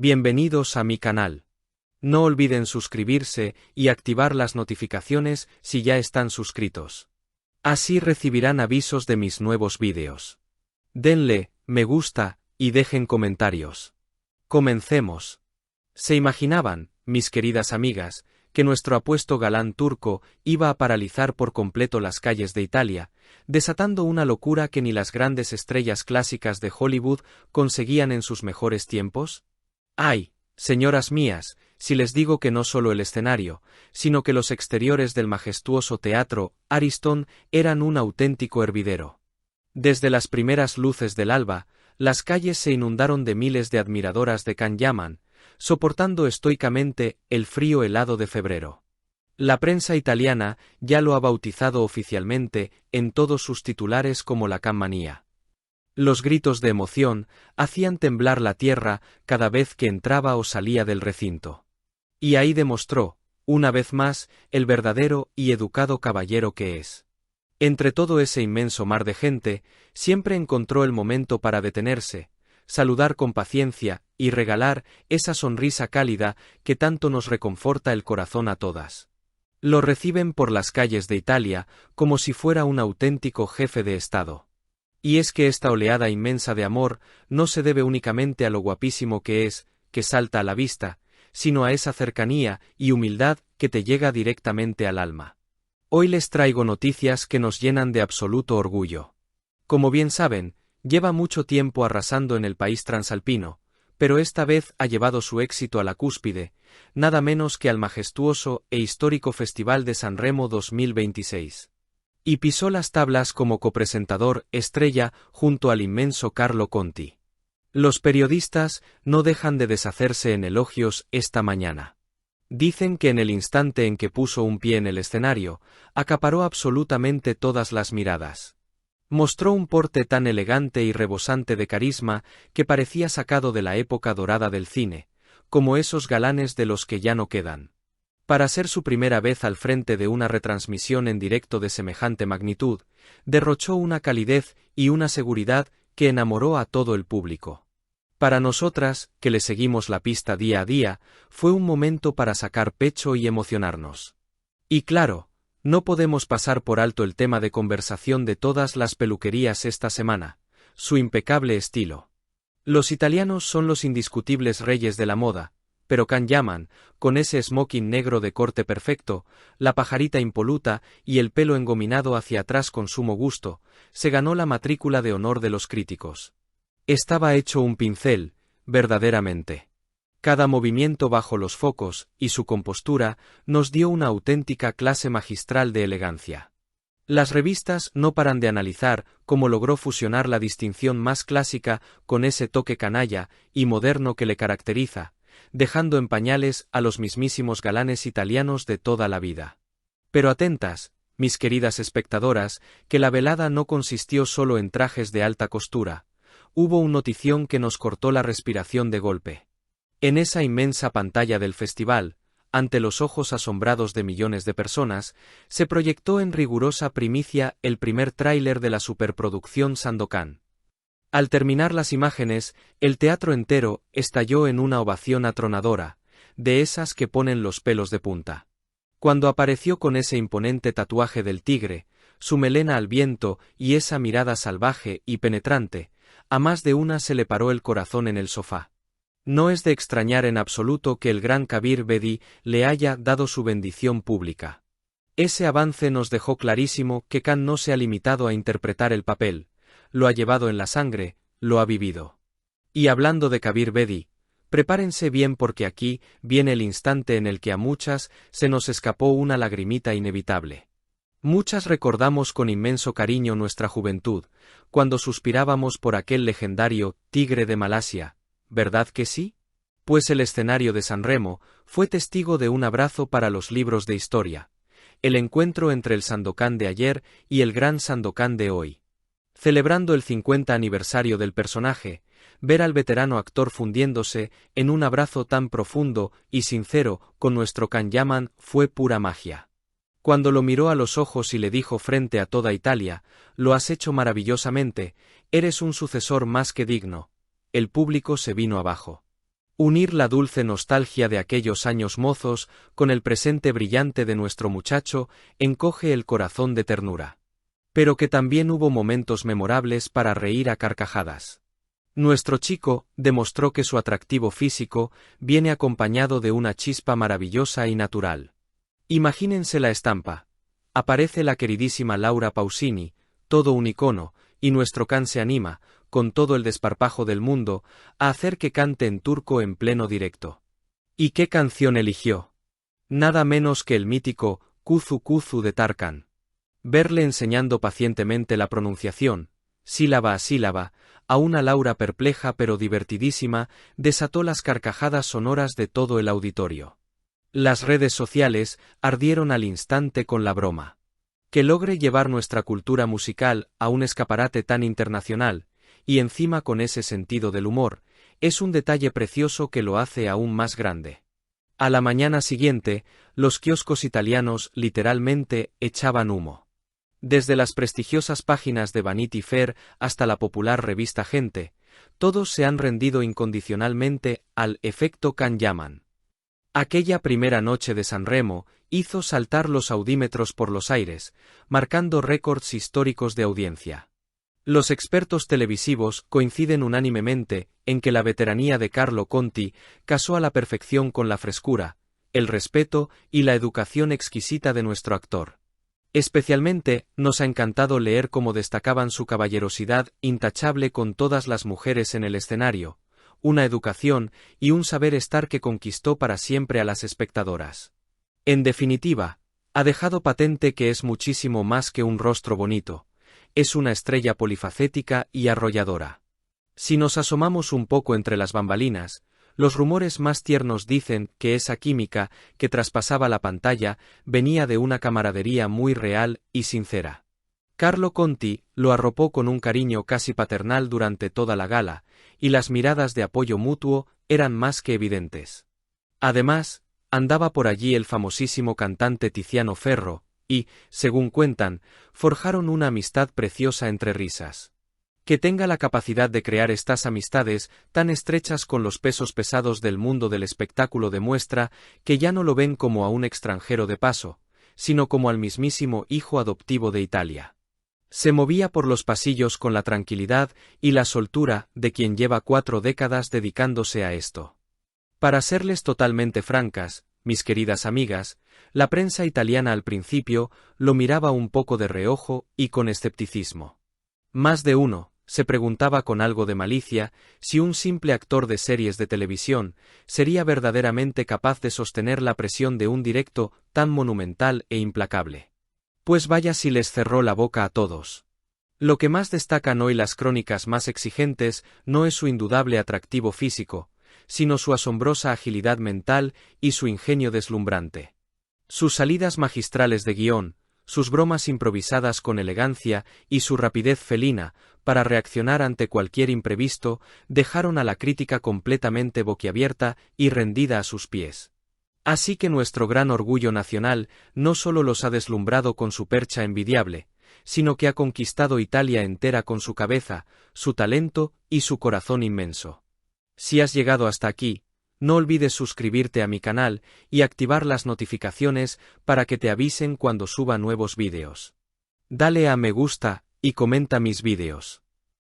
Bienvenidos a mi canal. No olviden suscribirse y activar las notificaciones si ya están suscritos. Así recibirán avisos de mis nuevos vídeos. Denle me gusta y dejen comentarios. Comencemos. ¿Se imaginaban, mis queridas amigas, que nuestro apuesto galán turco iba a paralizar por completo las calles de Italia, desatando una locura que ni las grandes estrellas clásicas de Hollywood conseguían en sus mejores tiempos? ¡Ay, señoras mías, si les digo que no solo el escenario, sino que los exteriores del majestuoso teatro Ariston eran un auténtico hervidero! Desde las primeras luces del alba, las calles se inundaron de miles de admiradoras de Can Yaman, soportando estoicamente el frío helado de febrero. La prensa italiana ya lo ha bautizado oficialmente en todos sus titulares como la Can Manía. Los gritos de emoción hacían temblar la tierra cada vez que entraba o salía del recinto. Y ahí demostró, una vez más, el verdadero y educado caballero que es. Entre todo ese inmenso mar de gente, siempre encontró el momento para detenerse, saludar con paciencia y regalar esa sonrisa cálida que tanto nos reconforta el corazón a todas. Lo reciben por las calles de Italia como si fuera un auténtico jefe de Estado. Y es que esta oleada inmensa de amor no se debe únicamente a lo guapísimo que es, que salta a la vista, sino a esa cercanía y humildad que te llega directamente al alma. Hoy les traigo noticias que nos llenan de absoluto orgullo. Como bien saben, lleva mucho tiempo arrasando en el país transalpino, pero esta vez ha llevado su éxito a la cúspide, nada menos que al majestuoso e histórico Festival de Sanremo 2026. Y pisó las tablas como copresentador estrella junto al inmenso Carlo Conti. Los periodistas no dejan de deshacerse en elogios esta mañana. Dicen que en el instante en que puso un pie en el escenario, acaparó absolutamente todas las miradas. Mostró un porte tan elegante y rebosante de carisma que parecía sacado de la época dorada del cine, como esos galanes de los que ya no quedan. Para ser su primera vez al frente de una retransmisión en directo de semejante magnitud, derrochó una calidez y una seguridad que enamoró a todo el público. Para nosotras, que le seguimos la pista día a día, fue un momento para sacar pecho y emocionarnos. Y claro, no podemos pasar por alto el tema de conversación de todas las peluquerías esta semana, su impecable estilo. Los italianos son los indiscutibles reyes de la moda, pero Can Yaman, con ese smoking negro de corte perfecto, la pajarita impoluta y el pelo engominado hacia atrás con sumo gusto, se ganó la matrícula de honor de los críticos. Estaba hecho un pincel, verdaderamente. Cada movimiento bajo los focos y su compostura nos dio una auténtica clase magistral de elegancia. Las revistas no paran de analizar cómo logró fusionar la distinción más clásica con ese toque canalla y moderno que le caracteriza, dejando en pañales a los mismísimos galanes italianos de toda la vida. Pero atentas, mis queridas espectadoras, que la velada no consistió solo en trajes de alta costura. Hubo una notición que nos cortó la respiración de golpe. En esa inmensa pantalla del festival, ante los ojos asombrados de millones de personas, se proyectó en rigurosa primicia el primer tráiler de la superproducción Sandokan. Al terminar las imágenes, el teatro entero estalló en una ovación atronadora, de esas que ponen los pelos de punta. Cuando apareció con ese imponente tatuaje del tigre, su melena al viento y esa mirada salvaje y penetrante, a más de una se le paró el corazón en el sofá. No es de extrañar en absoluto que el gran Kabir Bedi le haya dado su bendición pública. Ese avance nos dejó clarísimo que Can no se ha limitado a interpretar el papel, lo ha llevado en la sangre, lo ha vivido. Y hablando de Kabir Bedi, prepárense bien porque aquí viene el instante en el que a muchas se nos escapó una lagrimita inevitable. Muchas recordamos con inmenso cariño nuestra juventud, cuando suspirábamos por aquel legendario tigre de Malasia, ¿verdad que sí? Pues el escenario de Sanremo fue testigo de un abrazo para los libros de historia, el encuentro entre el Sandokan de ayer y el gran Sandokan de hoy. Celebrando el 50 aniversario del personaje, ver al veterano actor fundiéndose en un abrazo tan profundo y sincero con nuestro Can Yaman fue pura magia. Cuando lo miró a los ojos y le dijo frente a toda Italia, «Lo has hecho maravillosamente, eres un sucesor más que digno», el público se vino abajo. Unir la dulce nostalgia de aquellos años mozos con el presente brillante de nuestro muchacho encoge el corazón de ternura. Pero que también hubo momentos memorables para reír a carcajadas. Nuestro chico demostró que su atractivo físico viene acompañado de una chispa maravillosa y natural. Imagínense la estampa. Aparece la queridísima Laura Pausini, todo un icono, y nuestro can se anima, con todo el desparpajo del mundo, a hacer que cante en turco en pleno directo. ¿Y qué canción eligió? Nada menos que el mítico Kuzu Kuzu de Tarkan. Verle enseñando pacientemente la pronunciación, sílaba a sílaba, a una Laura perpleja pero divertidísima, desató las carcajadas sonoras de todo el auditorio. Las redes sociales ardieron al instante con la broma. Que logre llevar nuestra cultura musical a un escaparate tan internacional, y encima con ese sentido del humor, es un detalle precioso que lo hace aún más grande. A la mañana siguiente, los kioscos italianos literalmente echaban humo. Desde las prestigiosas páginas de Vanity Fair hasta la popular revista Gente, todos se han rendido incondicionalmente al efecto Can Yaman. Aquella primera noche de Sanremo hizo saltar los audímetros por los aires, marcando récords históricos de audiencia. Los expertos televisivos coinciden unánimemente en que la veteranía de Carlo Conti casó a la perfección con la frescura, el respeto y la educación exquisita de nuestro actor. Especialmente, nos ha encantado leer cómo destacaban su caballerosidad intachable con todas las mujeres en el escenario, una educación y un saber estar que conquistó para siempre a las espectadoras. En definitiva, ha dejado patente que es muchísimo más que un rostro bonito, es una estrella polifacética y arrolladora. Si nos asomamos un poco entre las bambalinas, los rumores más tiernos dicen que esa química que traspasaba la pantalla venía de una camaradería muy real y sincera. Carlo Conti lo arropó con un cariño casi paternal durante toda la gala, y las miradas de apoyo mutuo eran más que evidentes. Además, andaba por allí el famosísimo cantante Tiziano Ferro, y, según cuentan, forjaron una amistad preciosa entre risas. Que tenga la capacidad de crear estas amistades tan estrechas con los pesos pesados del mundo del espectáculo demuestra que ya no lo ven como a un extranjero de paso, sino como al mismísimo hijo adoptivo de Italia. Se movía por los pasillos con la tranquilidad y la soltura de quien lleva 4 décadas dedicándose a esto. Para serles totalmente francas, mis queridas amigas, la prensa italiana al principio lo miraba un poco de reojo y con escepticismo. Más de uno se preguntaba con algo de malicia si un simple actor de series de televisión sería verdaderamente capaz de sostener la presión de un directo tan monumental e implacable. Pues vaya si les cerró la boca a todos. Lo que más destacan hoy las crónicas más exigentes no es su indudable atractivo físico, sino su asombrosa agilidad mental y su ingenio deslumbrante. Sus salidas magistrales de guión, sus bromas improvisadas con elegancia y su rapidez felina para reaccionar ante cualquier imprevisto dejaron a la crítica completamente boquiabierta y rendida a sus pies. Así que nuestro gran orgullo nacional no solo los ha deslumbrado con su percha envidiable, sino que ha conquistado Italia entera con su cabeza, su talento y su corazón inmenso. Si has llegado hasta aquí, no olvides suscribirte a mi canal y activar las notificaciones para que te avisen cuando suba nuevos vídeos. Dale a me gusta y comenta mis vídeos.